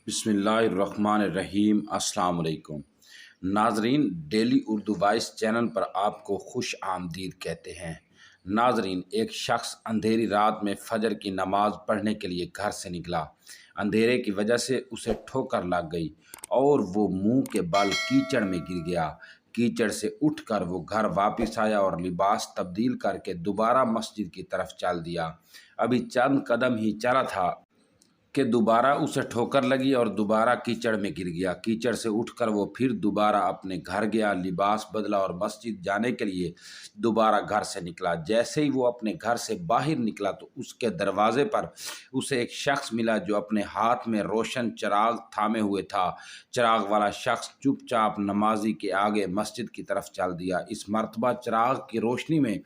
बिस्मिल्लाहिर्रहमानिर्रहीम। अस्सलाम वालेकुम नाजरीन, डेली उर्दू वॉइस चैनल पर आपको खुश आमदीद कहते हैं। नाजरीन, एक शख्स अंधेरी रात में फजर की नमाज पढ़ने के लिए घर से निकला। अंधेरे की वजह से उसे ठोकर लग गई और वो मुंह के बल कीचड़ में गिर गया। कीचड़ से उठकर वो घर वापस आया और लिबास तब्दील करके दोबारा मस्जिद की तरफ चल दिया। अभी चंद कदम ही चला था कि दोबारा उसे ठोकर लगी और दोबारा कीचड़ में गिर गया। कीचड़ से उठकर वो फिर दोबारा अपने घर गया, लिबास बदला और मस्जिद जाने के लिए दोबारा घर से निकला। जैसे ही वो अपने घर से बाहर निकला तो उसके दरवाजे पर उसे एक शख्स मिला जो अपने हाथ में रोशन चिराग थामे हुए था। चिराग वाला शख्स चुपचाप नमाजी के आगे मस्जिद की तरफ चल दिया। इस मर्तबा चिराग की रोशनी में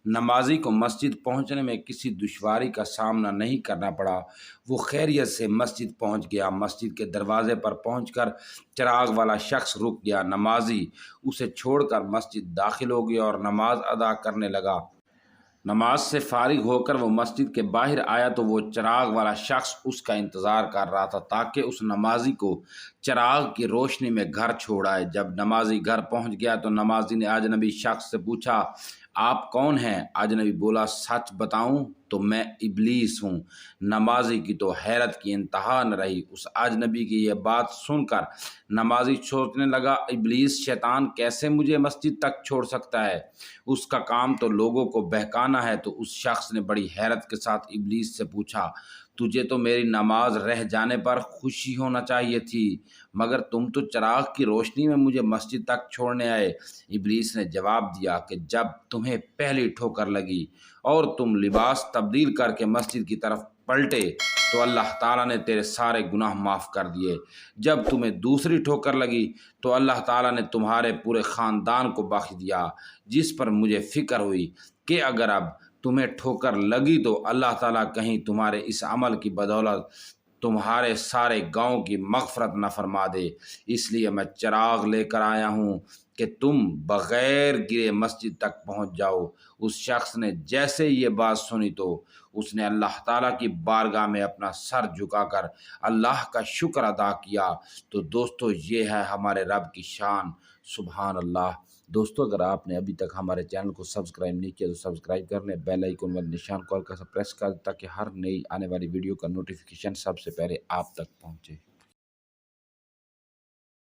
नमाजी को मस्जिद पहुंचने में किसी दुश्वारी का सामना नहीं करना पड़ा। वो खैरियत से मस्जिद पहुंच गया। मस्जिद के दरवाजे पर पहुंचकर चिराग वाला शख्स रुक गया। नमाजी उसे छोड़कर मस्जिद दाखिल हो गया और नमाज अदा करने लगा। नमाज से फारिग होकर वो मस्जिद के बाहर आया तो वो चिराग वाला शख्स उसका इंतज़ार कर रहा था ताकि उस नमाजी को चिराग की रोशनी में घर छोड़ आए। जब नमाजी घर पहुंच गया तो नमाजी ने अजनबी शख्स से पूछा, आप कौन हैं? अजनबी बोला, सच बताऊं तो मैं इबलीस हूँ। नमाजी की तो हैरत की इंतहा न रही। उस अजनबी की यह बात सुनकर नमाजी सोचने लगा, इबलीस शैतान कैसे मुझे मस्जिद तक छोड़ सकता है? उसका काम तो लोगों को बहकाना है। तो उस शख्स ने बड़ी हैरत के साथ इबलीस से पूछा, तुझे तो मेरी नमाज रह जाने पर खुशी होना चाहिए थी, मगर तुम तो चिराग की रोशनी में मुझे मस्जिद तक छोड़ने आए। इबलीस ने जवाब दिया कि जब तुम्हें पहली ठोकर लगी और तुम लिबास तब्दील करके मस्जिद की तरफ पलटे तो अल्लाह ताला ने तेरे सारे गुनाह माफ़ कर दिए। जब तुम्हें दूसरी ठोकर लगी तो अल्लाह ताला ने तुम्हारे पूरे ख़ानदान को बख्श दिया। जिस पर मुझे फ़िक्र हुई कि अगर अब तुम्हें ठोकर लगी तो अल्लाह ताला कहीं तुम्हारे इस अमल की बदौलत तुम्हारे सारे गांव की मग़फ़रत न फरमा दे। इसलिए मैं चिराग लेकर आया हूँ कि तुम बग़ैर गिरे मस्जिद तक पहुँच जाओ। उस शख्स ने जैसे ये बात सुनी तो उसने अल्लाह ताला की बारगाह में अपना सर झुकाकर अल्लाह का शुक्र अदा किया। तो दोस्तों, ये है हमारे रब की शान। सुभान अल्लाह। दोस्तों, अगर आपने अभी तक हमारे चैनल को सब्सक्राइब नहीं किया तो सब्सक्राइब कर लें, बेल आइकन वाले निशान कॉल का प्रेस कर, ताकि हर नई आने वाली वीडियो का नोटिफिकेशन सबसे पहले आप तक पहुंचे।